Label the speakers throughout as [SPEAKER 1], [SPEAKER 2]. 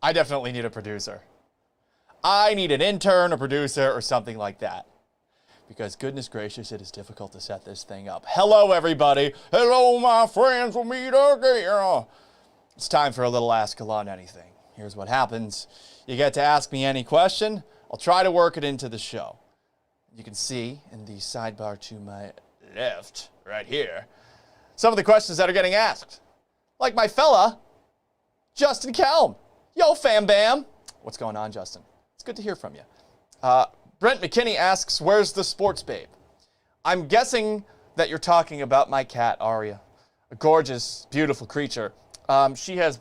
[SPEAKER 1] I definitely need a producer. I need an intern, a producer, or something like that. Because goodness gracious, it is difficult to set this thing up. Hello, everybody. Hello, my friends. We'll meet again. It's time for a little Ask Gallant Anything. Here's what happens. You get to ask me any question. I'll try to work it into the show. You can see in the sidebar to my left, right here, some of the questions that are getting asked. Like my fella, Justin Kelm. Yo, fam bam. What's going on, Justin? It's good to hear from you. Brent McKinney asks, where's the sports babe? I'm guessing that you're talking about my cat, Aria. A gorgeous, beautiful creature. She has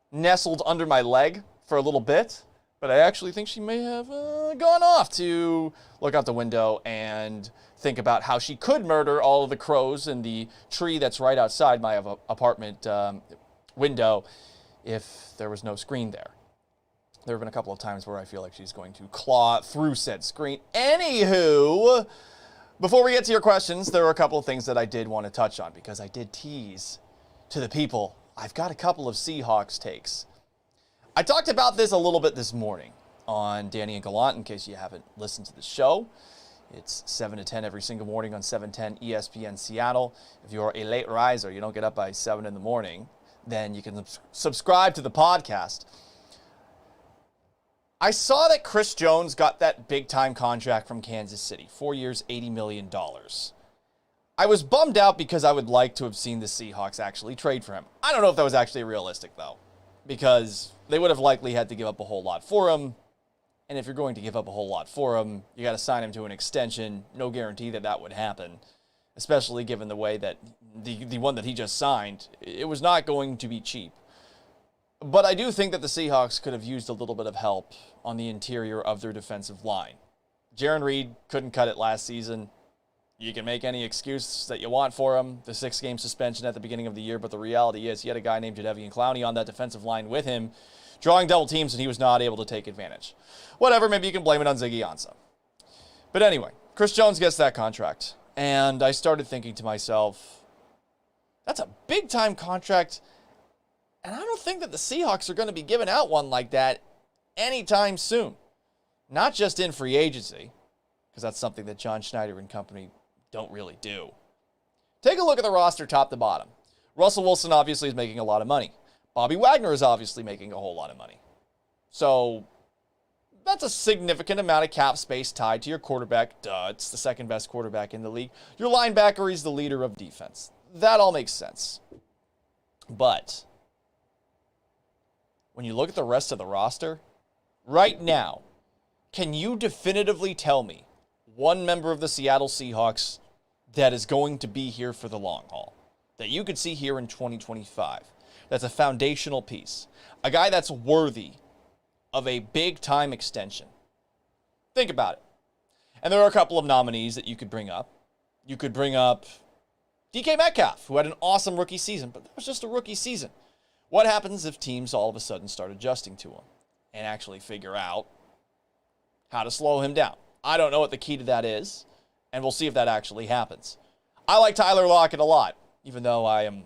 [SPEAKER 1] nestled under my leg for a little bit, but I actually think she may have gone off to look out the window and think about how she could murder all of the crows in the tree that's right outside my apartment window if there was no screen there. There have been a couple of times where I feel like she's going to claw through said screen. Anywho, before we get to your questions, there are a couple of things that I did want to touch on because I did tease to the people. I've got a couple of Seahawks takes. I talked about this a little bit this morning on Danny and Gallant, in case you haven't listened to the show. It's 7 to 10 every single morning on 710 ESPN Seattle. If you're a late riser, you don't get up by 7 in the morning, then you can subscribe to the podcast. I saw that Chris Jones got that big-time contract from Kansas City, 4 years, $80 million. I was bummed out because I would like to have seen the Seahawks actually trade for him. I don't know if that was actually realistic, though, because they would have likely had to give up a whole lot for him. And if you're going to give up a whole lot for him, you got to sign him to an extension. No guarantee that that would happen, especially given the way that the one that he just signed, it was not going to be cheap. But I do think that the Seahawks could have used a little bit of help on the interior of their defensive line. Jarran Reed couldn't cut it last season. You can make any excuse that you want for him, the 6-game suspension at the beginning of the year, but the reality is he had a guy named Jadeveon Clowney on that defensive line with him, drawing double teams, and he was not able to take advantage. Whatever, maybe you can blame it on Ziggy Ansah. But anyway, Chris Jones gets that contract, and I started thinking to myself, that's a big-time contract. And I don't think that the Seahawks are going to be giving out one like that anytime soon. Not just in free agency, because that's something that John Schneider and company don't really do. Take a look at the roster top to bottom. Russell Wilson obviously is making a lot of money. Bobby Wagner is obviously making a whole lot of money. So that's a significant amount of cap space tied to your quarterback. Duh, it's the second best quarterback in the league. Your linebacker is the leader of defense. That all makes sense. But when you look at the rest of the roster, right now, can you definitively tell me one member of the Seattle Seahawks that is going to be here for the long haul, that you could see here in 2025, that's a foundational piece, a guy that's worthy of a big-time extension? Think about it. And there are a couple of nominees that you could bring up. You could bring up DK Metcalf, who had an awesome rookie season, but that was just a rookie season. What happens if teams all of a sudden start adjusting to him and actually figure out how to slow him down? I don't know what the key to that is, and we'll see if that actually happens. I like Tyler Lockett a lot, even though I am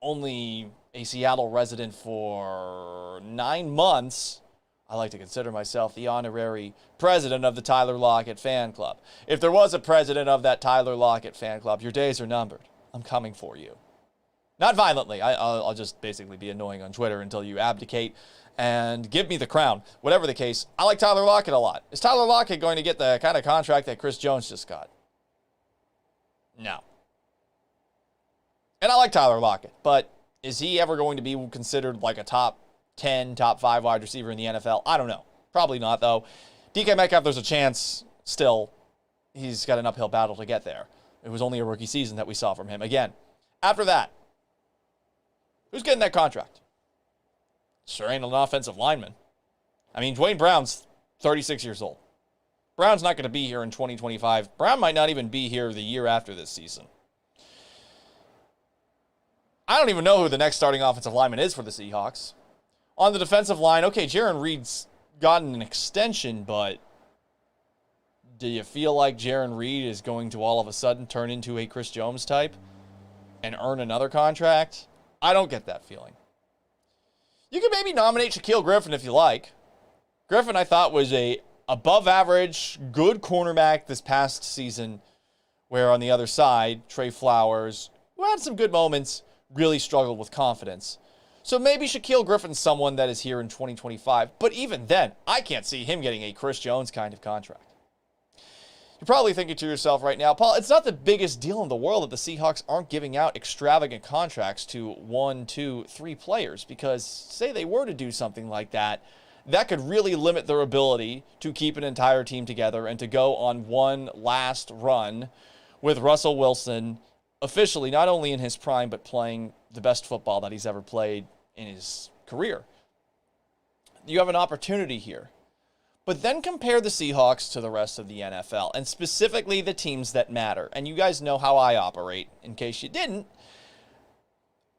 [SPEAKER 1] only a Seattle resident for 9 months. I like to consider myself the honorary president of the Tyler Lockett fan club. If there was a president of that Tyler Lockett fan club, your days are numbered. I'm coming for you. Not violently. I'll just basically be annoying on Twitter until you abdicate and give me the crown. Whatever the case, I like Tyler Lockett a lot. Is Tyler Lockett going to get the kind of contract that Chris Jones just got? No. And I like Tyler Lockett, but is he ever going to be considered like a top 10, top 5 wide receiver in the NFL? I don't know. Probably not, though. DK Metcalf, there's a chance still. He's got an uphill battle to get there. It was only a rookie season that we saw from him. Again, after that, who's getting that contract? Sure ain't an offensive lineman. I mean, Dwayne Brown's 36 years old. Brown's not going to be here in 2025. Brown might not even be here the year after this season. I don't even know who the next starting offensive lineman is for the Seahawks. On the defensive line, okay, Jarran Reed's gotten an extension, but do you feel like Jarran Reed is going to all of a sudden turn into a Chris Jones type and earn another contract? I don't get that feeling. You can maybe nominate Shaquille Griffin if you like. Griffin, I thought, was a above average, good cornerback this past season, where on the other side, Trey Flowers, who had some good moments, really struggled with confidence. So maybe Shaquille Griffin's someone that is here in 2025. But even then, I can't see him getting a Chris Jones kind of contract. You're probably thinking to yourself right now, Paul, it's not the biggest deal in the world that the Seahawks aren't giving out extravagant contracts to 1, 2, 3 players. Because say they were to do something like that, that could really limit their ability to keep an entire team together and to go on one last run with Russell Wilson officially not only in his prime, but playing the best football that he's ever played in his career. You have an opportunity here. But then compare the Seahawks to the rest of the NFL, and specifically the teams that matter. And you guys know how I operate, in case you didn't.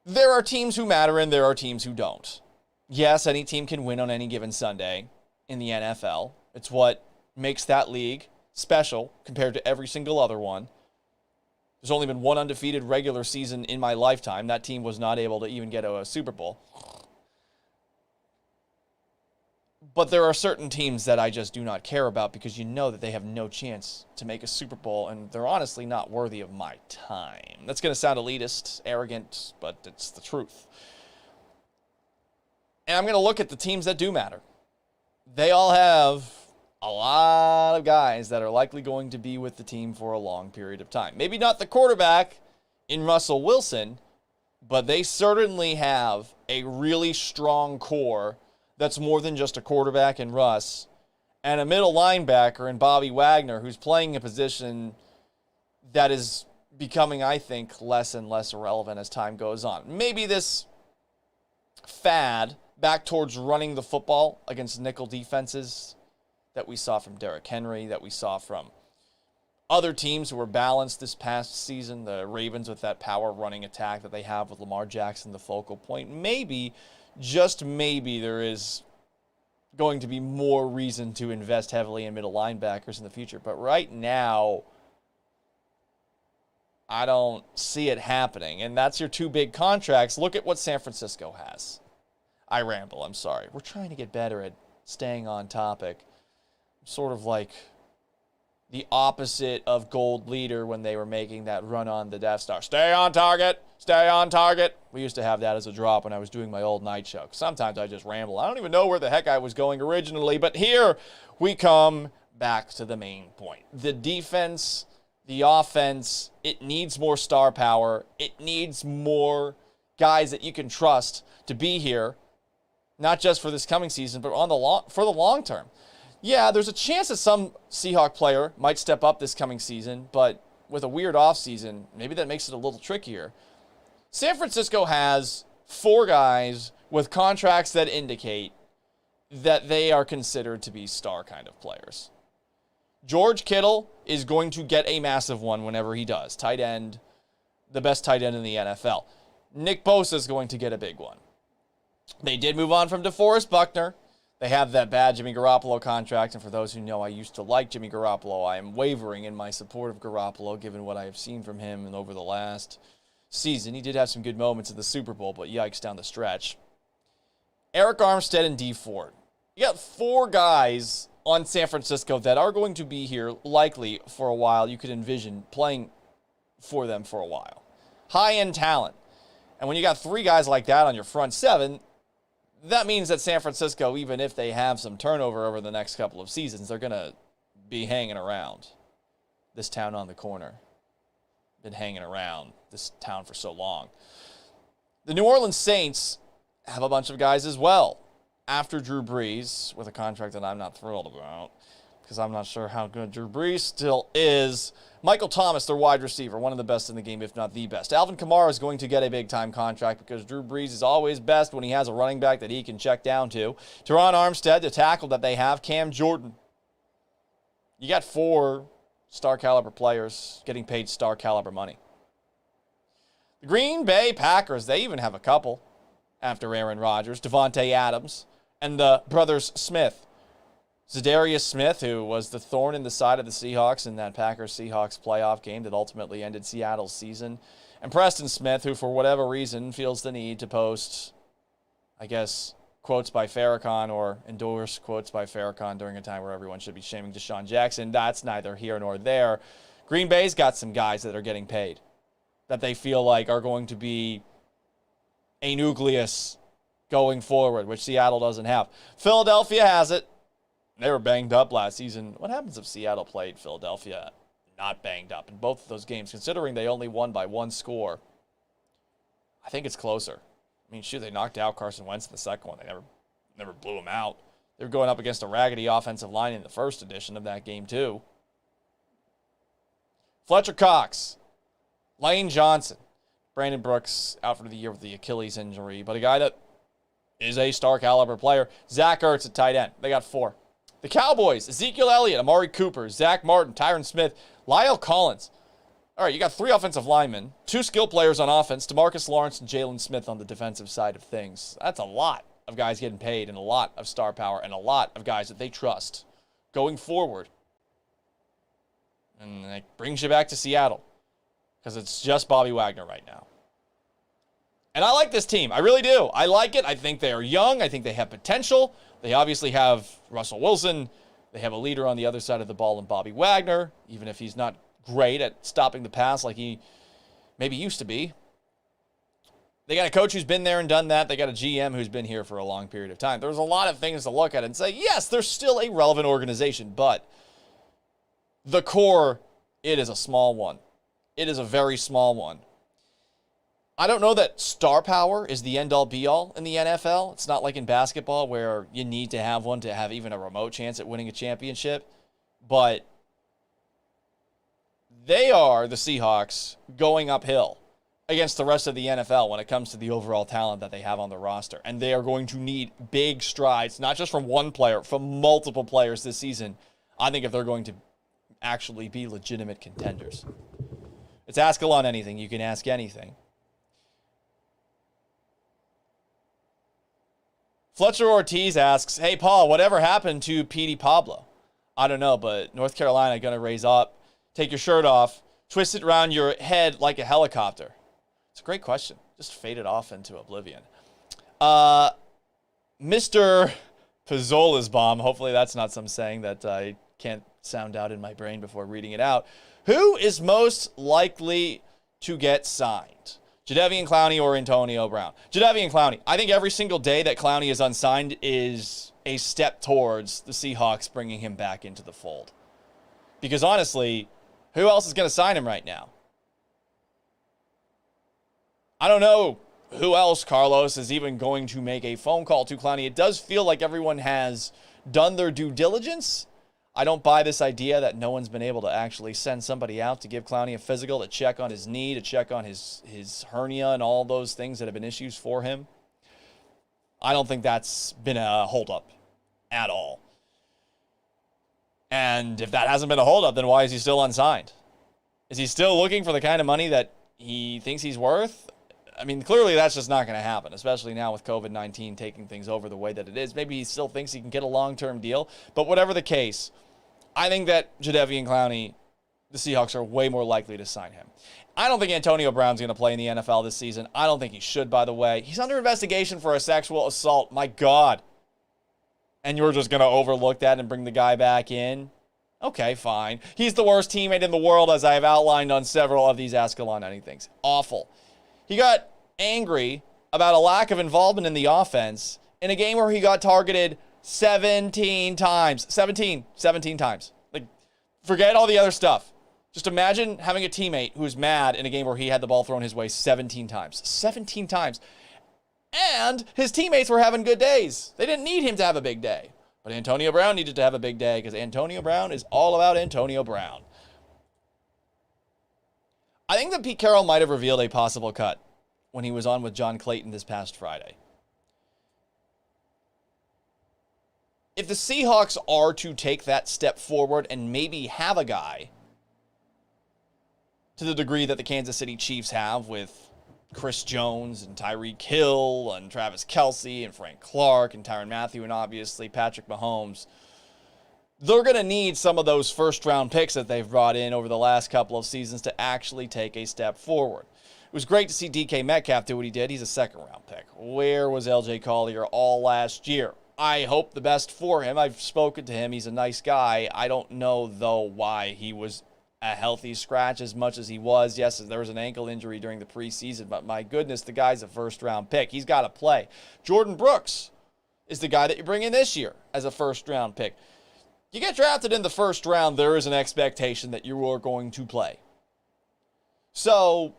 [SPEAKER 1] There are teams who matter and there are teams who don't. Yes, any team can win on any given Sunday in the NFL. It's what makes that league special compared to every single other one. There's only been one undefeated regular season in my lifetime. That team was not able to even get a Super Bowl. But there are certain teams that I just do not care about because you know that they have no chance to make a Super Bowl, and they're honestly not worthy of my time. That's going to sound elitist, arrogant, but it's the truth. And I'm going to look at the teams that do matter. They all have a lot of guys that are likely going to be with the team for a long period of time. Maybe not the quarterback in Russell Wilson, but they certainly have a really strong core that's more than just a quarterback in Russ, and a middle linebacker in Bobby Wagner, who's playing a position that is becoming, I think, less and less irrelevant as time goes on. Maybe this fad back towards running the football against nickel defenses that we saw from Derrick Henry, that we saw from other teams who were balanced this past season, the Ravens with that power running attack that they have with Lamar Jackson, the focal point. Maybe, just maybe, there is going to be more reason to invest heavily in middle linebackers in the future. But right now, I don't see it happening. And that's your two big contracts. Look at what San Francisco has. I ramble, I'm sorry. We're trying to get better at staying on topic. Sort of like the opposite of Gold Leader when they were making that run on the Death Star. Stay on target. Stay on target. We used to have that as a drop when I was doing my old night show. Sometimes I just ramble. I don't even know where the heck I was going originally, but here we come back to the main point. The defense, the offense, it needs more star power. It needs more guys that you can trust to be here, not just for this coming season, but for the long term. Yeah, there's a chance that some Seahawk player might step up this coming season, but with a weird offseason, maybe that makes it a little trickier. San Francisco has 4 guys with contracts that indicate that they are considered to be star kind of players. George Kittle is going to get a massive one whenever he does. Tight end, the best tight end in the NFL. Nick Bosa is going to get a big one. They did move on from DeForest Buckner. They have that bad Jimmy Garoppolo contract, and for those who know, I used to like Jimmy Garoppolo. I am wavering in my support of Garoppolo, given what I have seen from him and over the last season. He did have some good moments in the Super Bowl, but yikes down the stretch. Eric Armstead and Dee Ford. You got 4 guys on San Francisco that are going to be here likely for a while. You could envision playing for them for a while. High-end talent. And when you got 3 guys like that on your front 7, that means that San Francisco, even if they have some turnover over the next couple of seasons, they're going to be hanging around this town on the corner. Been hanging around this town for so long. The New Orleans Saints have a bunch of guys as well. After Drew Brees, with a contract that I'm not thrilled about, because I'm not sure how good Drew Brees still is. Michael Thomas, their wide receiver, one of the best in the game, if not the best. Alvin Kamara is going to get a big-time contract because Drew Brees is always best when he has a running back that he can check down to. Teron Armstead, the tackle that they have. Cam Jordan. You got 4 star-caliber players getting paid star-caliber money. The Green Bay Packers, they even have a couple after Aaron Rodgers. Devontae Adams and the brothers Smith. Zadarius Smith, who was the thorn in the side of the Seahawks in that Packers-Seahawks playoff game that ultimately ended Seattle's season. And Preston Smith, who for whatever reason feels the need to post I guess, quotes by Farrakhan or endorse quotes by Farrakhan during a time where everyone should be shaming Deshaun Jackson. That's neither here nor there. Green Bay's got some guys that are getting paid that they feel like are going to be a nucleus going forward, which Seattle doesn't have. Philadelphia has it. They were banged up last season. What happens if Seattle played Philadelphia not banged up in both of those games, considering they only won by one score? I think it's closer. I mean, shoot, they knocked out Carson Wentz in the second one. They never blew him out. They were going up against a raggedy offensive line in the first edition of that game, too. Fletcher Cox, Lane Johnson, Brandon Brooks out for the year with the Achilles injury, but a guy that is a star caliber player. Zach Ertz at tight end. They got 4. The Cowboys, Ezekiel Elliott, Amari Cooper, Zach Martin, Tyron Smith, Lyle Collins. All right, you got 3 offensive linemen, 2 skill players on offense, DeMarcus Lawrence and Jalen Smith on the defensive side of things. That's a lot of guys getting paid and a lot of star power and a lot of guys that they trust going forward. And it brings you back to Seattle because it's just Bobby Wagner right now. And I like this team. I really do. I like it. I think they are young. I think they have potential. They obviously have Russell Wilson. They have a leader on the other side of the ball in Bobby Wagner, even if he's not great at stopping the pass like he maybe used to be. They got a coach who's been there and done that. They got a GM who's been here for a long period of time. There's a lot of things to look at and say, yes, they're still a relevant organization, but the core, it is a small one. It is a very small one. I don't know that star power is the end-all be-all in the NFL. It's not like in basketball where you need to have one to have even a remote chance at winning a championship. But they are, the Seahawks, going uphill against the rest of the NFL when it comes to the overall talent that they have on the roster. And they are going to need big strides, not just from one player, from multiple players this season, I think, if they're going to actually be legitimate contenders. It's ask Gallant anything. You can ask anything. Fletcher Ortiz asks, hey, Paul, whatever happened to Petey Pablo? I don't know, but North Carolina going to raise up, take your shirt off, twist it around your head like a helicopter. It's a great question. Just fade it off into oblivion. Mr. Pizzola's bomb, hopefully that's not some saying that I can't sound out in my brain before reading it out. Who is most likely to get signed? Jadeveon Clowney or Antonio Brown? Jadeveon Clowney. I think every single day that Clowney is unsigned is a step towards the Seahawks bringing him back into the fold. Because honestly, who else is going to sign him right now? I don't know who else, Carlos, is even going to make a phone call to Clowney. It does feel like everyone has done their due diligence. I don't buy this idea that no one's been able to actually send somebody out to give Clowney a physical, to check on his knee, to check on his hernia and all those things that have been issues for him. I don't think that's been a holdup at all. And if that hasn't been a holdup, then why is he still unsigned? Is he still looking for the kind of money that he thinks he's worth? I mean, clearly that's just not going to happen, especially now with COVID-19 taking things over the way that it is. Maybe he still thinks he can get a long-term deal. But whatever the case, I think that Jadeveon Clowney, the Seahawks are way more likely to sign him. I don't think Antonio Brown's going to play in the NFL this season. I don't think he should, by the way. He's under investigation for a sexual assault. My God. And you're just going to overlook that and bring the guy back in? Okay, fine. He's the worst teammate in the world, as I have outlined on several of these Ask Gallant Anythings. Awful. He got angry about a lack of involvement in the offense in a game where he got targeted 17 times. 17 times. Like, forget all the other stuff. Just imagine having a teammate who's mad in a game where he had the ball thrown his way 17 times. 17 times. And his teammates were having good days. They didn't need him to have a big day. But Antonio Brown needed to have a big day because Antonio Brown is all about Antonio Brown. I think that Pete Carroll might have revealed a possible cut when he was on with John Clayton this past Friday. If the Seahawks are to take that step forward and maybe have a guy to the degree that the Kansas City Chiefs have with Chris Jones and Tyreek Hill and Travis Kelce and Frank Clark and Tyrann Mathieu and obviously Patrick Mahomes, they're going to need some of those first-round picks that they've brought in over the last couple of seasons to actually take a step forward. was great to see DK Metcalf do what he did. He's a second-round pick. Where was LJ Collier all last year? I hope the best for him. I've spoken to him. He's a nice guy. I don't know, though, why he was a healthy scratch as much as he was. Yes, there was an ankle injury during the preseason, but my goodness, the guy's a first-round pick. He's got to play. Jordan Brooks is the guy that you bring in this year as a first-round pick. You get drafted in the first round, there is an expectation that you are going to play. So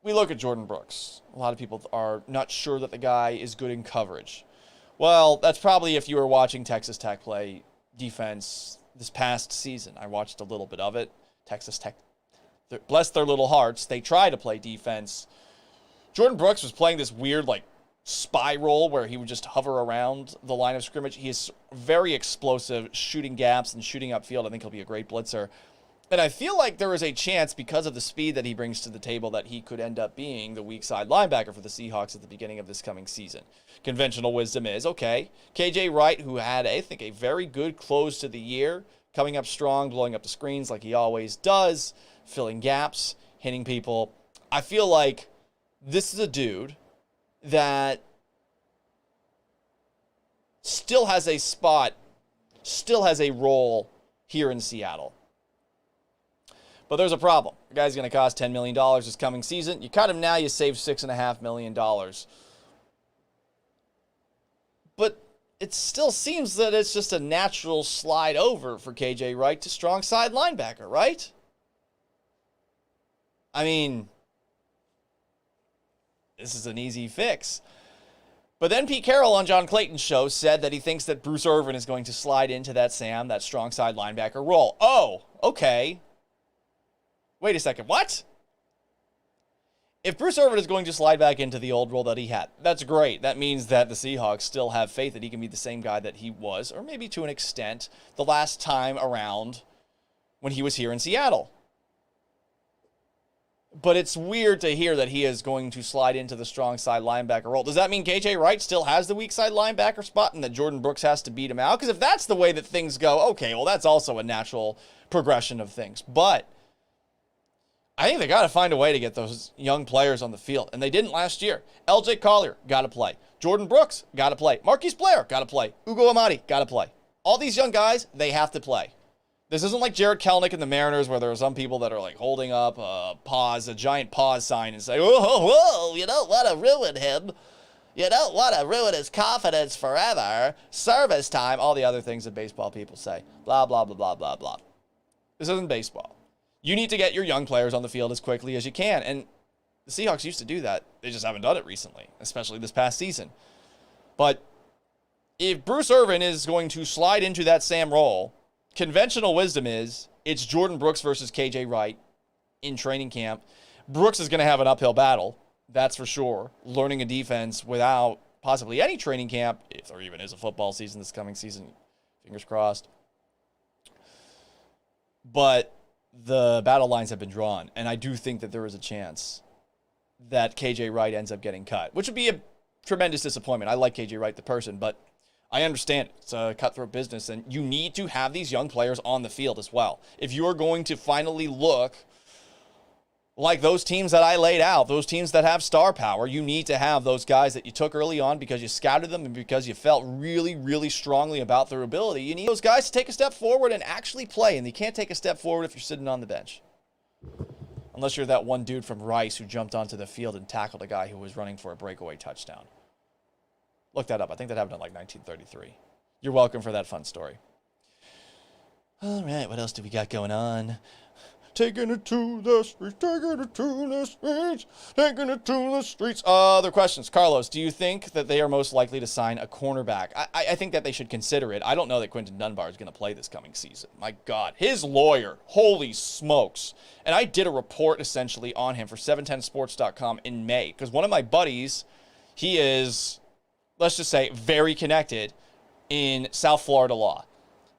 [SPEAKER 1] we look at Jordan Brooks. A lot of people are not sure that the guy is good in coverage. Well, that's probably if you were watching Texas Tech play defense this past season. I watched a little bit of it. Texas Tech, bless their little hearts, they try to play defense. Jordan Brooks was playing this weird, spy role where he would just hover around the line of scrimmage. He is very explosive, shooting gaps and shooting upfield. I think he'll be a great blitzer. And I feel like there is a chance, because of the speed that he brings to the table, that he could end up being the weak side linebacker for the Seahawks at the beginning of this coming season. Conventional wisdom is, okay, KJ Wright, who had, I think, a very good close to the year, coming up strong, blowing up the screens like he always does, filling gaps, hitting people. I feel like this is a dude that still has a spot, still has a role here in Seattle. But there's a problem. The guy's going to cost $10 million this coming season. You cut him now, you save $6.5 million. But it still seems that it's just a natural slide over for KJ Wright to strong side linebacker, right? I mean, this is an easy fix. But then Pete Carroll on John Clayton's show said that he thinks that Bruce Irvin is going to slide into that strong side linebacker role. Oh, okay. Wait a second, what? If Bruce Irvin is going to slide back into the old role that he had, that's great. That means that the Seahawks still have faith that he can be the same guy that he was, or maybe to an extent, the last time around when he was here in Seattle. But it's weird to hear that he is going to slide into the strong side linebacker role. Does that mean KJ Wright still has the weak side linebacker spot and that Jordan Brooks has to beat him out? Because if that's the way that things go, okay, well, that's also a natural progression of things. But I think they got to find a way to get those young players on the field, and they didn't last year. LJ Collier, got to play. Jordan Brooks, got to play. Marquise Blair, got to play. Ugo Amadi, got to play. All these young guys, they have to play. This isn't like Jared Kelnick and the Mariners where there are some people that are holding up a giant pause sign and say, whoa, you don't want to ruin him. You don't want to ruin his confidence forever. Service time, all the other things that baseball people say. Blah, blah, blah, blah, blah, blah. This isn't baseball. You need to get your young players on the field as quickly as you can. And the Seahawks used to do that. They just haven't done it recently, especially this past season. But if Bruce Irvin is going to slide into that Sam role, conventional wisdom is it's Jordan Brooks versus KJ Wright in training camp. Brooks is going to have an uphill battle, that's for sure. Learning a defense without possibly any training camp, if there even is a football season this coming season, fingers crossed. But the battle lines have been drawn, and I do think that there is a chance that KJ Wright ends up getting cut, which would be a tremendous disappointment. I like KJ Wright, the person, but I understand it's a cutthroat business, and you need to have these young players on the field as well. If you are going to finally look like those teams that I laid out, those teams that have star power, you need to have those guys that you took early on because you scouted them and because you felt really, really strongly about their ability. You need those guys to take a step forward and actually play, and you can't take a step forward if you're sitting on the bench. Unless you're that one dude from Rice who jumped onto the field and tackled a guy who was running for a breakaway touchdown. Look that up. I think that happened in 1933. You're welcome for that fun story. All right, what else do we got going on? Taking it to the streets, taking it to the streets, taking it to the streets. Other questions. Carlos, do you think that they are most likely to sign a cornerback? I think that they should consider it. I don't know that Quinton Dunbar is going to play this coming season. My God. His lawyer, holy smokes. And I did a report essentially on him for 710sports.com in May because one of my buddies, he is, let's just say, very connected in South Florida law.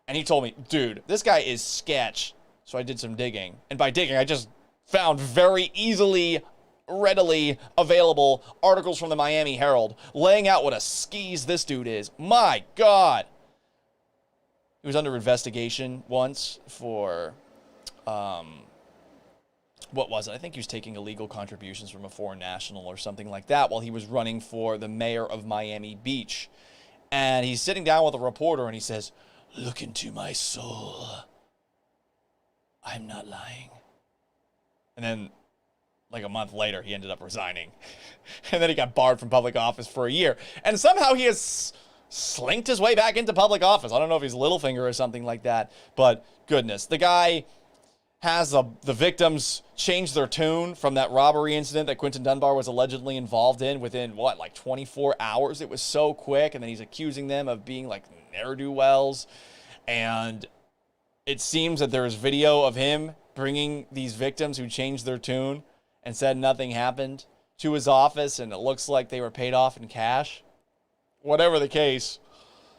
[SPEAKER 1] And he told me, dude, this guy is sketch. So I did some digging. And by digging, I just found very easily, readily available articles from the Miami Herald laying out what a skis this dude is. My God. He was under investigation once for what was it? I think he was taking illegal contributions from a foreign national or something like that while he was running for the mayor of Miami Beach. And he's sitting down with a reporter and he says, "Look into my soul. I'm not lying." And then, like a month later, he ended up resigning. And then he got barred from public office for a year. And somehow he has slinked his way back into public office. I don't know if he's Littlefinger or something like that. But goodness, the guy has the victims change their tune from that robbery incident that Quinton Dunbar was allegedly involved in within, what, like 24 hours? It was so quick. And then he's accusing them of being like ne'er-do-wells. And it seems that there is video of him bringing these victims who changed their tune and said nothing happened to his office, and it looks like they were paid off in cash. Whatever the case,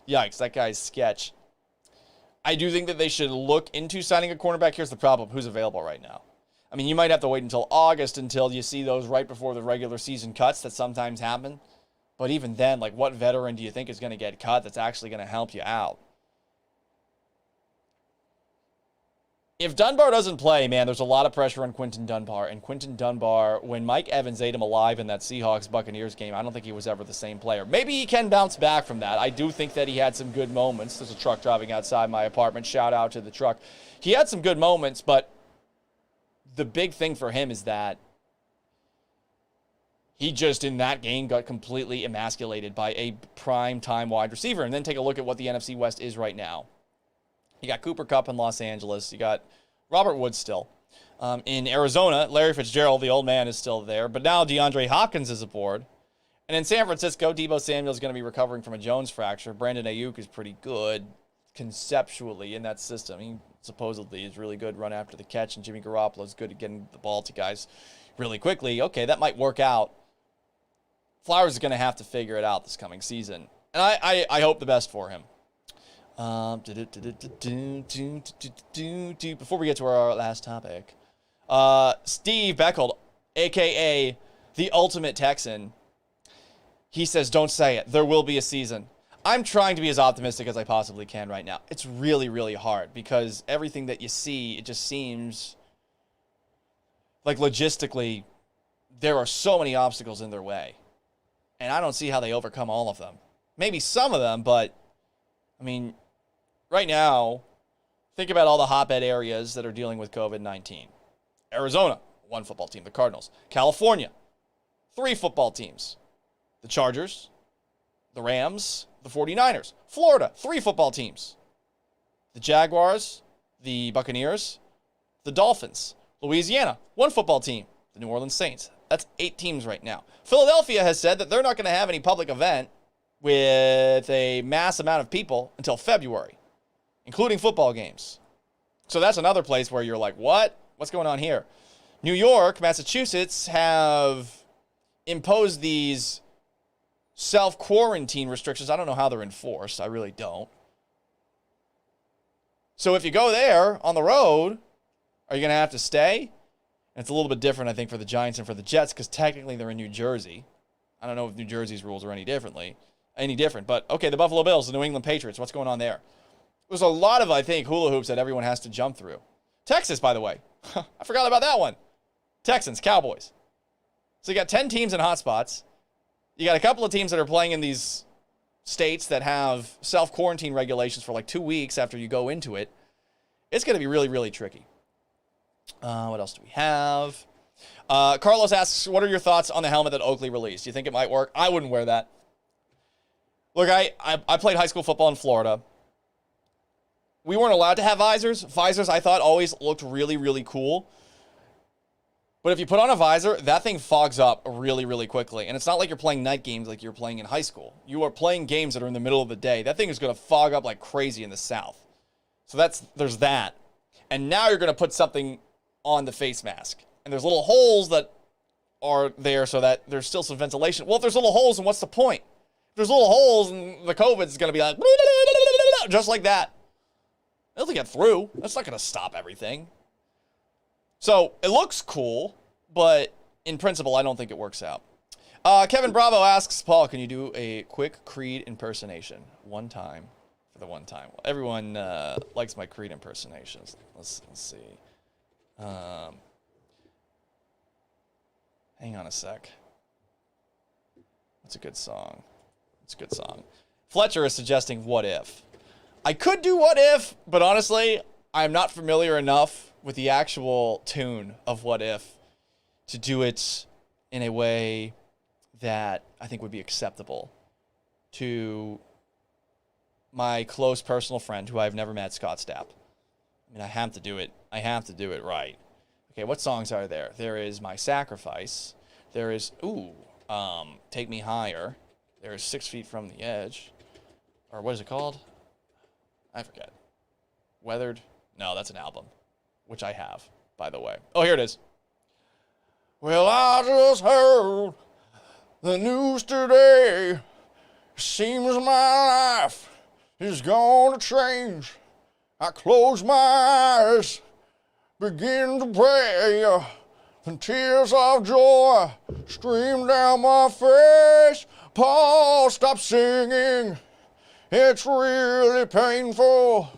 [SPEAKER 1] yikes, that guy's sketch. I do think that they should look into signing a cornerback. Here's the problem. Who's available right now? I mean, you might have to wait until August until you see those right before the regular season cuts that sometimes happen. But even then, like, what veteran do you think is going to get cut that's actually going to help you out? If Dunbar doesn't play, man, there's a lot of pressure on Quinton Dunbar. And Quinton Dunbar, when Mike Evans ate him alive in that Seahawks-Buccaneers game, I don't think he was ever the same player. Maybe he can bounce back from that. I do think that he had some good moments. There's a truck driving outside my apartment. Shout out to the truck. He had some good moments, but the big thing for him is that he just, in that game, got completely emasculated by a prime-time wide receiver. And then take a look at what the NFC West is right now. You got Cooper Kupp in Los Angeles. You got Robert Woods still. In Arizona, Larry Fitzgerald, the old man, is still there. But now DeAndre Hopkins is aboard. And in San Francisco, Deebo Samuel is going to be recovering from a Jones fracture. Brandon Ayuk is pretty good conceptually in that system. He supposedly is really good run after the catch, and Jimmy Garoppolo is good at getting the ball to guys really quickly. Okay, that might work out. Flowers is going to have to figure it out this coming season. And I hope the best for him. Before we get to our last topic, Steve Beckold, a.k.a. the Ultimate Texan, he says, "Don't say it. There will be a season." I'm trying to be as optimistic as I possibly can right now. It's really, really hard because everything that you see, it just seems like logistically there are so many obstacles in their way. And I don't see how they overcome all of them. Maybe some of them, but, I mean, right now, think about all the hotbed areas that are dealing with COVID-19. Arizona, 1 football team, the Cardinals. California, 3 football teams. The Chargers, the Rams, the 49ers. Florida, 3 football teams. The Jaguars, the Buccaneers, the Dolphins. Louisiana, 1 football team, the New Orleans Saints. That's 8 teams right now. Philadelphia has said that they're not going to have any public event with a mass amount of people until February, including football games. So that's another place where you're like, what? What's going on here? New York, Massachusetts have imposed these self-quarantine restrictions. I don't know how they're enforced. I really don't. So if you go there on the road, are you going to have to stay? And it's a little bit different, I think, for the Giants and for the Jets because technically they're in New Jersey. I don't know if New Jersey's rules are any different. But, okay, the Buffalo Bills, the New England Patriots, what's going on there? There's a lot of, I think, hula hoops that everyone has to jump through. Texas, by the way. I forgot about that one. Texans, Cowboys. So you got 10 teams in hotspots. You got a couple of teams that are playing in these states that have self-quarantine regulations for like 2 weeks after you go into it. It's going to be really, really tricky. What else do we have? Carlos asks, what are your thoughts on the helmet that Oakley released? Do you think it might work? I wouldn't wear that. Look, I played high school football in Florida. We weren't allowed to have visors. Visors, I thought, always looked really, really cool. But if you put on a visor, that thing fogs up really, really quickly. And it's not like you're playing night games like you're playing in high school. You are playing games that are in the middle of the day. That thing is going to fog up like crazy in the South. So there's that. And now you're going to put something on the face mask. And there's little holes that are there so that there's still some ventilation. Well, if there's little holes, then what's the point? If there's little holes, and the COVID is going to be like, just like that. It'll get through. That's not going to stop everything. So it looks cool, but in principle, I don't think it works out. Kevin Bravo asks, Paul, can you do a quick Creed impersonation? One time for the one time. Well, everyone likes my Creed impersonations. Let's see. Hang on a sec. That's a good song. It's a good song. Fletcher is suggesting What If. I could do What If, but honestly, I'm not familiar enough with the actual tune of What If to do it in a way that I think would be acceptable to my close personal friend who I've never met, Scott Stapp. I mean, I have to do it. I have to do it right. Okay, what songs are there? There is My Sacrifice. There is, Take Me Higher. There is 6 Feet from the Edge. Or what is it called? I forget. Weathered? No, that's an album, which I have, by the way. Oh, here it is. Well, I just heard the news today. Seems my life is gonna change. I close my eyes, begin to pray, and tears of joy stream down my face. Paul, stop singing. It's really painful.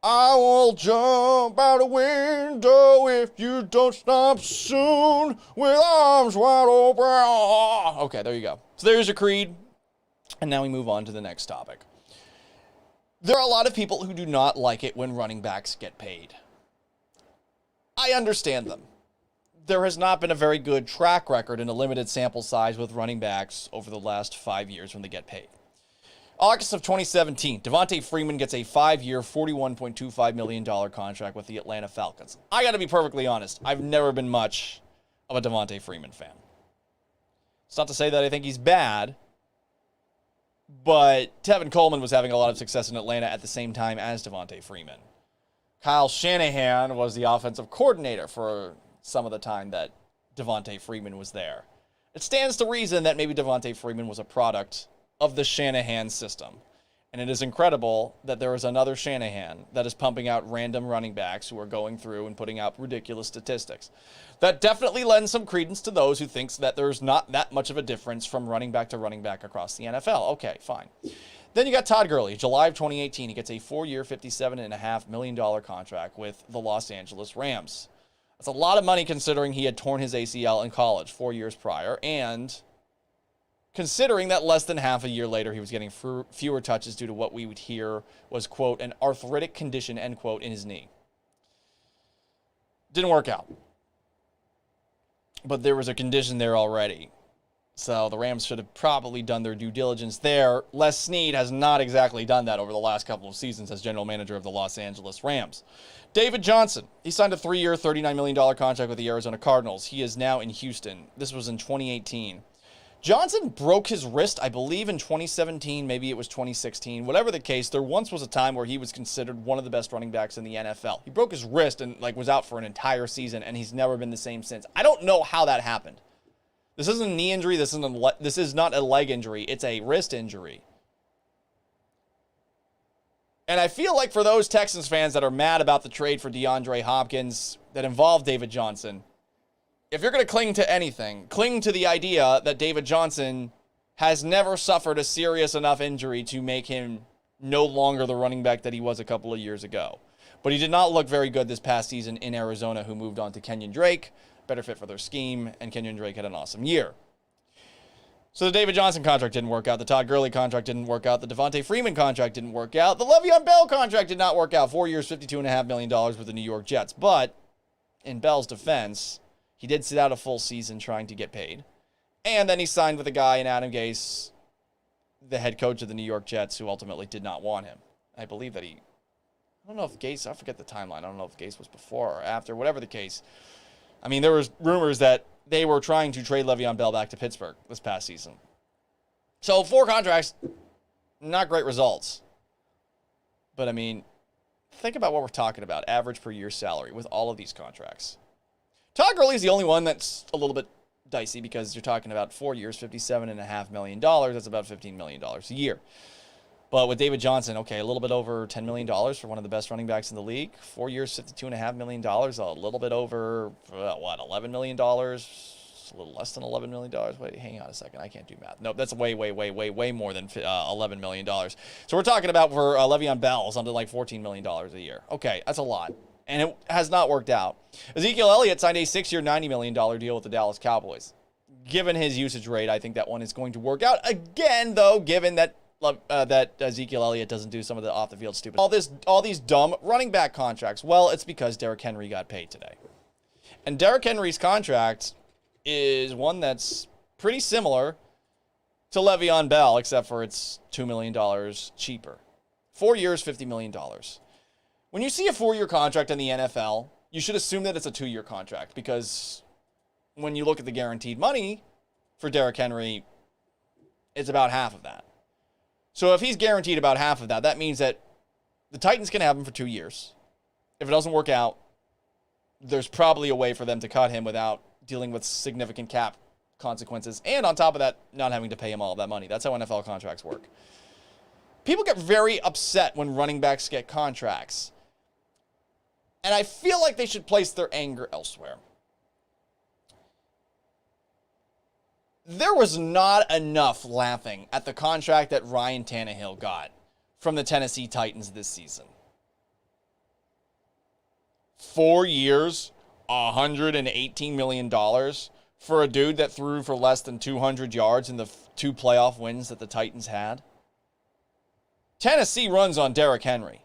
[SPEAKER 1] I will jump out a window if you don't stop soon with arms wide open. Okay, there you go. So there's your creed. And now we move on to the next topic. There are a lot of people who do not like it when running backs get paid. I understand them. There has not been a very good track record in a limited sample size with running backs over the last 5 years when they get paid. August of 2017, Devontae Freeman gets a 5-year, $41.25 million contract with the Atlanta Falcons. I got to be perfectly honest. I've never been much of a Devontae Freeman fan. It's not to say that I think he's bad, but Tevin Coleman was having a lot of success in Atlanta at the same time as Devontae Freeman. Kyle Shanahan was the offensive coordinator for some of the time that Devontae Freeman was there. It stands to reason that maybe Devontae Freeman was a product of the Shanahan system. And it is incredible that there is another Shanahan that is pumping out random running backs who are going through and putting out ridiculous statistics. That definitely lends some credence to those who thinks that there's not that much of a difference from running back to running back across the NFL. Okay, fine. Then you got Todd Gurley, July of 2018. He gets a 4-year, $57.5 million contract with the Los Angeles Rams. That's a lot of money considering he had torn his ACL in college 4 years prior, and considering that less than half a year later he was getting fewer touches due to what we would hear was, quote, an arthritic condition, end quote, in his knee. Didn't work out. But there was a condition there already. So the Rams should have probably done their due diligence there. Les Snead has not exactly done that over the last couple of seasons as general manager of the Los Angeles Rams. David Johnson, he signed a 3-year, $39 million contract with the Arizona Cardinals. He is now in Houston. This was in 2018. Johnson broke his wrist, I believe, in 2017. Maybe it was 2016. Whatever the case, there once was a time where he was considered one of the best running backs in the NFL. He broke his wrist and was out for an entire season, and he's never been the same since. I don't know how that happened. This isn't a knee injury. This is not a leg injury. It's a wrist injury. And I feel like for those Texans fans that are mad about the trade for DeAndre Hopkins that involved David Johnson, if you're going to cling to anything, cling to the idea that David Johnson has never suffered a serious enough injury to make him no longer the running back that he was a couple of years ago. But he did not look very good this past season in Arizona, who moved on to Kenyon Drake, better fit for their scheme, and Kenyon Drake had an awesome year. So the David Johnson contract didn't work out. The Todd Gurley contract didn't work out. The Devontae Freeman contract didn't work out. The Le'Veon Bell contract did not work out. 4 years, $52.5 million with the New York Jets. But in Bell's defense, he did sit out a full season trying to get paid. And then he signed with a guy in Adam Gase, the head coach of the New York Jets, who ultimately did not want him. I believe that I don't know if Gase, I forget the timeline. I don't know if Gase was before or after, whatever the case. I mean, there was rumors that they were trying to trade Le'Veon Bell back to Pittsburgh this past season. So 4 contracts, not great results. But I mean, think about what we're talking about. Average per year salary with all of these contracts. Todd Gurley is the only one that's a little bit dicey because you're talking about 4 years, $57.5 million. That's about $15 million a year. But with David Johnson, okay, a little bit over $10 million for one of the best running backs in the league. 4 years, $52.5 million. A little bit over, $11 million? A little less than $11 million. Wait, hang on a second. I can't do math. No, that's way more than $11 million. So we're talking about for Le'Veon Bell, something like $14 million a year. Okay, that's a lot. and it has not worked out. Ezekiel Elliott signed a 6-year, $90 million deal with the Dallas Cowboys. Given his usage rate, I think that one is going to work out. Again, though, given that Ezekiel Elliott doesn't do some of the off-the-field stupid. All these dumb running back contracts. Well, it's because Derrick Henry got paid today. And Derrick Henry's contract is one that's pretty similar to Le'Veon Bell, except for it's $2 million cheaper. 4 years, $50 million. When you see a 4-year contract in the NFL, you should assume that it's a 2-year contract, because when you look at the guaranteed money for Derrick Henry, it's about half of that. So if he's guaranteed about half of that, that means that the Titans can have him for 2 years. If it doesn't work out, there's probably a way for them to cut him without dealing with significant cap consequences. And on top of that, not having to pay him all of that money. That's how NFL contracts work. People get very upset when running backs get contracts. And I feel like they should place their anger elsewhere. There was not enough laughing at the contract that Ryan Tannehill got from the Tennessee Titans this season. 4 years, $118 million for a dude that threw for less than 200 yards in the 2 playoff wins that the Titans had. Tennessee runs on Derrick Henry.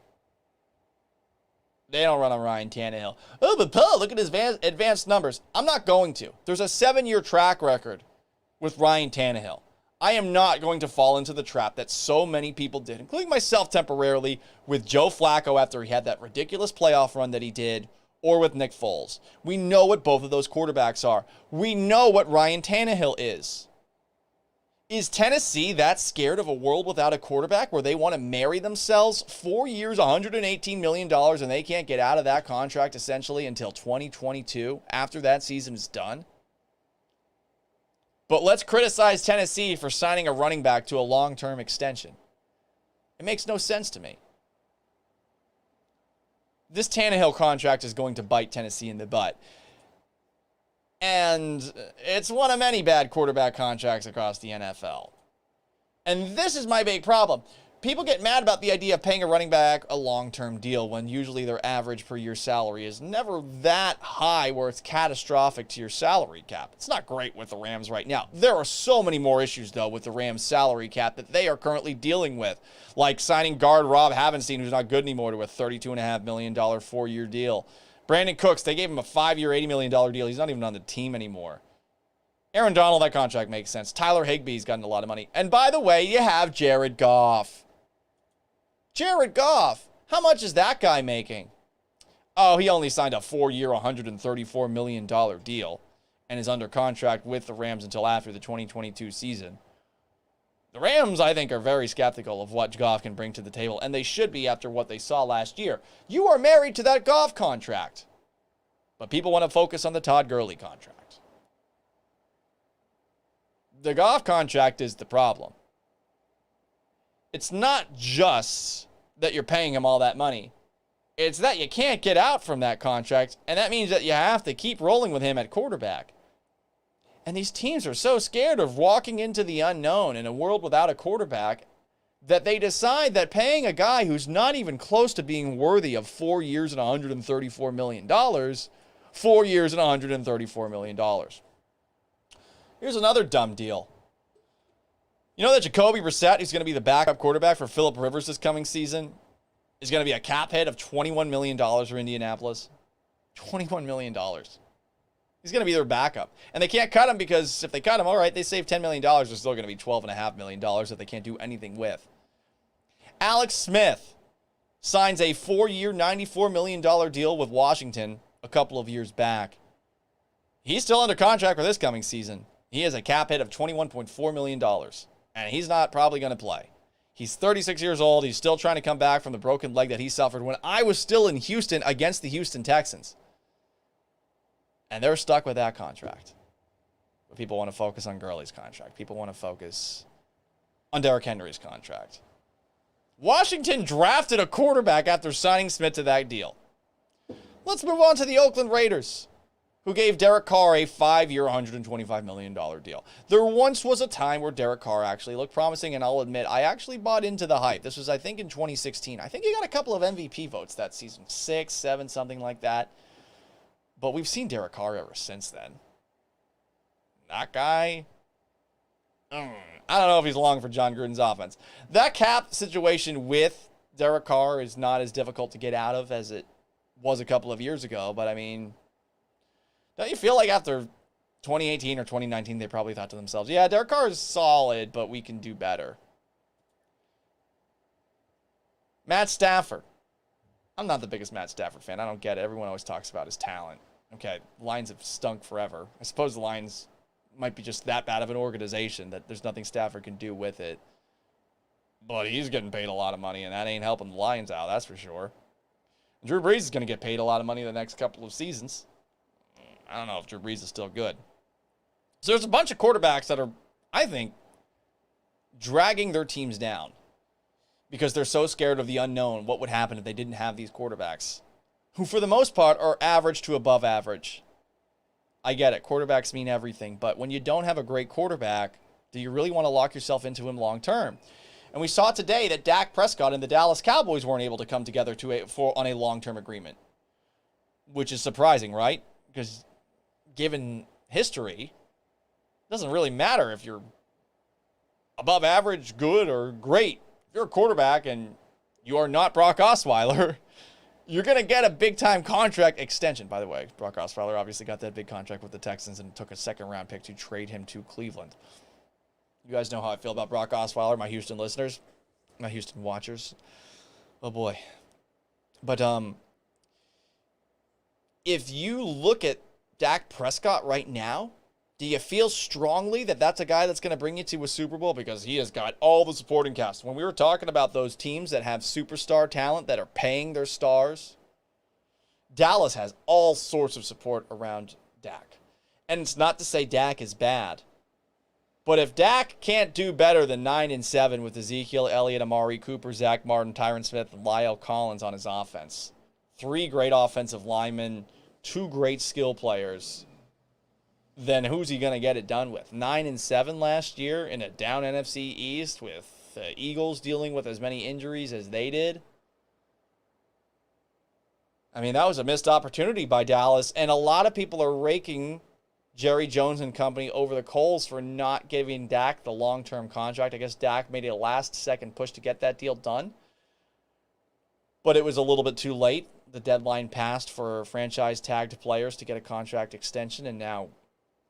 [SPEAKER 1] They don't run on Ryan Tannehill. Oh, but Paul, look at his advanced numbers. I'm not going to. There's a 7-year track record with Ryan Tannehill. I am not going to fall into the trap that so many people did, including myself temporarily, with Joe Flacco after he had that ridiculous playoff run that he did, or with Nick Foles. We know what both of those quarterbacks are. We know what Ryan Tannehill is. Is Tennessee that scared of a world without a quarterback where they want to marry themselves? 4 years, $118 million, and they can't get out of that contract essentially until 2022 after that season is done? But let's criticize Tennessee for signing a running back to a long-term extension. It makes no sense to me. This Tannehill contract is going to bite Tennessee in the butt. And it's one of many bad quarterback contracts across the NFL. And this is my big problem. People get mad about the idea of paying a running back a long-term deal when usually their average per year salary is never that high where it's catastrophic to your salary cap. It's not great with the Rams right now. There are so many more issues, though, with the Rams salary cap that they are currently dealing with, like signing guard Rob Havenstein, who's not good anymore, to a $32.5 million 4-year deal. Brandon Cooks, they gave him a 5-year, $80 million deal. He's not even on the team anymore. Aaron Donald, that contract makes sense. Tyler Higbee's gotten a lot of money. And by the way, you have Jared Goff. Jared Goff, how much is that guy making? Oh, he only signed a 4-year, $134 million deal and is under contract with the Rams until after the 2022 season. The Rams, I think, are very skeptical of what Goff can bring to the table, and they should be after what they saw last year. You are married to that Goff contract, but people want to focus on the Todd Gurley contract. The Goff contract is the problem. It's not just that you're paying him all that money. It's that you can't get out from that contract, and that means that you have to keep rolling with him at quarterback. And these teams are so scared of walking into the unknown in a world without a quarterback that they decide that paying a guy who's not even close to being worthy of 4 years and $134 million, 4 years and $134 million. Here's another dumb deal. You know that Jacoby Brissett, who's going to be the backup quarterback for Phillip Rivers this coming season, is going to be a cap hit of $21 million for Indianapolis? $21 million. He's going to be their backup. And they can't cut him because if they cut him, all right, they save $10 million. They're still going to be $12.5 million that they can't do anything with. Alex Smith signs a 4-year, $94 million deal with Washington a couple of years back. He's still under contract for this coming season. He has a cap hit of $21.4 million. And he's not probably going to play. He's 36 years old. He's still trying to come back from the broken leg that he suffered when I was still in Houston against the Houston Texans. And they're stuck with that contract. But people want to focus on Gurley's contract. People want to focus on Derrick Henry's contract. Washington drafted a quarterback after signing Smith to that deal. Let's move on to the Oakland Raiders. who gave Derek Carr a 5-year, $125 million deal. There once was a time where Derek Carr actually looked promising, and I'll admit, I actually bought into the hype. This was, I think, in 2016. I think he got a couple of MVP votes that season, 6, 7, something like that. But we've seen Derek Carr ever since then. That guy, I don't know if he's long for John Gruden's offense. That cap situation with Derek Carr is not as difficult to get out of as it was a couple of years ago, but I mean, don't you feel like after 2018 or 2019, they probably thought to themselves, yeah, Derek Carr is solid, but we can do better. Matt Stafford. I'm not the biggest Matt Stafford fan. I don't get it. Everyone always talks about his talent. Okay, the Lions have stunk forever. I suppose the Lions might be just that bad of an organization that there's nothing Stafford can do with it. But he's getting paid a lot of money, and that ain't helping the Lions out, that's for sure. Drew Brees is going to get paid a lot of money the next couple of seasons. I don't know if Drew Brees is still good. So there's a bunch of quarterbacks that are, I think, dragging their teams down because they're so scared of the unknown. What would happen if they didn't have these quarterbacks, who for the most part are average to above average? I get it. Quarterbacks mean everything. But when you don't have a great quarterback, do you really want to lock yourself into him long term? And we saw today that Dak Prescott and the Dallas Cowboys weren't able to come together on a long-term agreement, which is surprising, right? Because given history, it doesn't really matter if you're above average, good, or great. If you're a quarterback and you are not Brock Osweiler, you're going to get a big-time contract extension. By the way, Brock Osweiler obviously got that big contract with the Texans and took a second-round pick to trade him to Cleveland. You guys know how I feel about Brock Osweiler, my Houston listeners, my Houston watchers. Oh, boy. But if you look at Dak Prescott right now, do you feel strongly that that's a guy that's going to bring you to a Super Bowl? Because he has got all the supporting cast. When we were talking about those teams that have superstar talent that are paying their stars, Dallas has all sorts of support around Dak. And it's not to say Dak is bad. But if Dak can't do better than 9-7 with Ezekiel Elliott, Amari Cooper, Zach Martin, Tyron Smith, and Lyle Collins on his offense, 3 great offensive linemen, 2 great skill players, then who's he going to get it done with? 9-7 last year in a down NFC East with the Eagles dealing with as many injuries as they did. I mean, that was a missed opportunity by Dallas, and a lot of people are raking Jerry Jones and company over the coals for not giving Dak the long-term contract. I guess Dak made a last-second push to get that deal done, but it was a little bit too late. The deadline passed for franchise-tagged players to get a contract extension, and now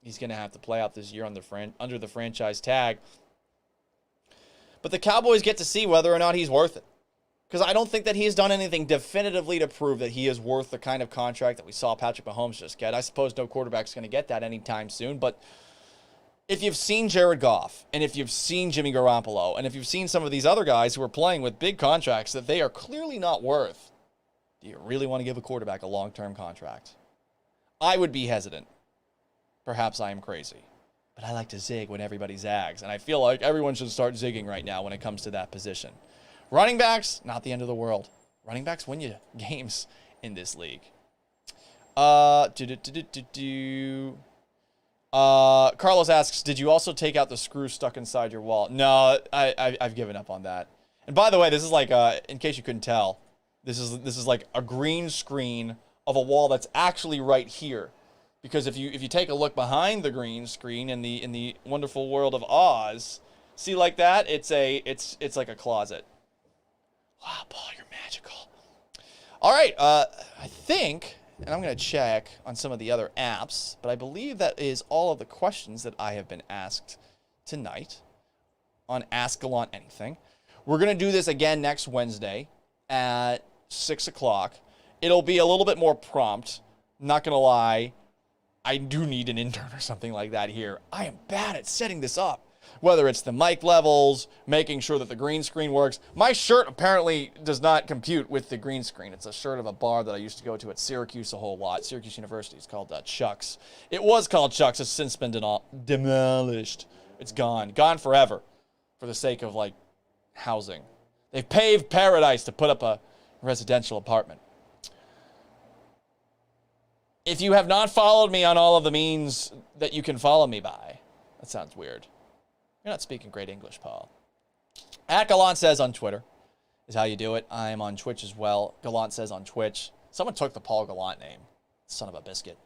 [SPEAKER 1] he's going to have to play out this year under the franchise tag. But the Cowboys get to see whether or not he's worth it, because I don't think that he has done anything definitively to prove that he is worth the kind of contract that we saw Patrick Mahomes just get. I suppose no quarterback's going to get that anytime soon, but if you've seen Jared Goff, and if you've seen Jimmy Garoppolo, and if you've seen some of these other guys who are playing with big contracts that they are clearly not worth, do you really want to give a quarterback a long-term contract? I would be hesitant. Perhaps I am crazy, but I like to zig when everybody zags, and I feel like everyone should start zigging right now when it comes to that position. Running backs, not the end of the world. Running backs win you games in this league. Carlos asks, did you also take out the screw stuck inside your wall? No, I've given up on that. And by the way, this is like, in case you couldn't tell, this is like a green screen of a wall that's actually right here. Because if you take a look behind the green screen in the wonderful world of Oz, see like that? It's like a closet. Wow, Paul, you're magical. All right, I think, and I'm going to check on some of the other apps, but I believe that is all of the questions that I have been asked tonight on Ask Gallant Anything. We're going to do this again next Wednesday at 6 o'clock. It'll be a little bit more prompt. Not going to lie. I do need an intern or something like that here. I am bad at setting this up. Whether it's the mic levels, making sure that the green screen works. My shirt apparently does not compute with the green screen. It's a shirt of a bar that I used to go to at Syracuse a whole lot. Syracuse University. It's called Chuck's. It was called Chuck's. It's since been demolished. It's gone. Gone forever for the sake of, like, housing. They've paved paradise to put up a residential apartment. If you have not followed me on all of the means that you can follow me by, that sounds weird. You're not speaking great English, Paul. Gallant says on Twitter is how you do it. I am on Twitch as well. Gallant says on Twitch. Someone took the Paul Gallant name. Son of a biscuit.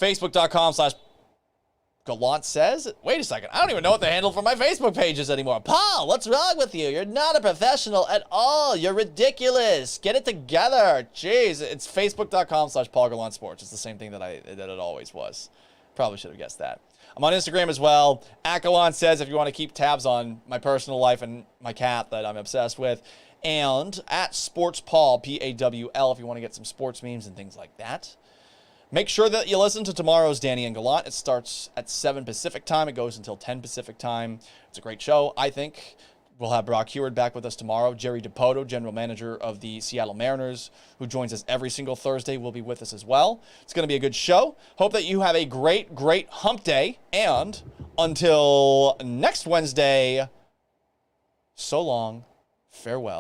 [SPEAKER 1] Facebook.com/Gallant says. Wait a second. I don't even know what the handle for my Facebook page is anymore. Paul, what's wrong with you? You're not a professional at all. You're ridiculous. Get it together. Jeez. It's Facebook.com/Paul Gallant Sports. It's the same thing that it always was. Probably should have guessed that. I'm on Instagram as well. Gallant says if you want to keep tabs on my personal life and my cat that I'm obsessed with. And at SportsPaul, Pawl, if you want to get some sports memes and things like that. Make sure that you listen to tomorrow's Danny and Gallant. It starts at 7 Pacific time. It goes until 10 Pacific time. It's a great show, I think. We'll have Brock Heward back with us tomorrow. Jerry DiPoto, general manager of the Seattle Mariners, who joins us every single Thursday, will be with us as well. It's going to be a good show. Hope that you have a great, great hump day. And until next Wednesday, so long, farewell.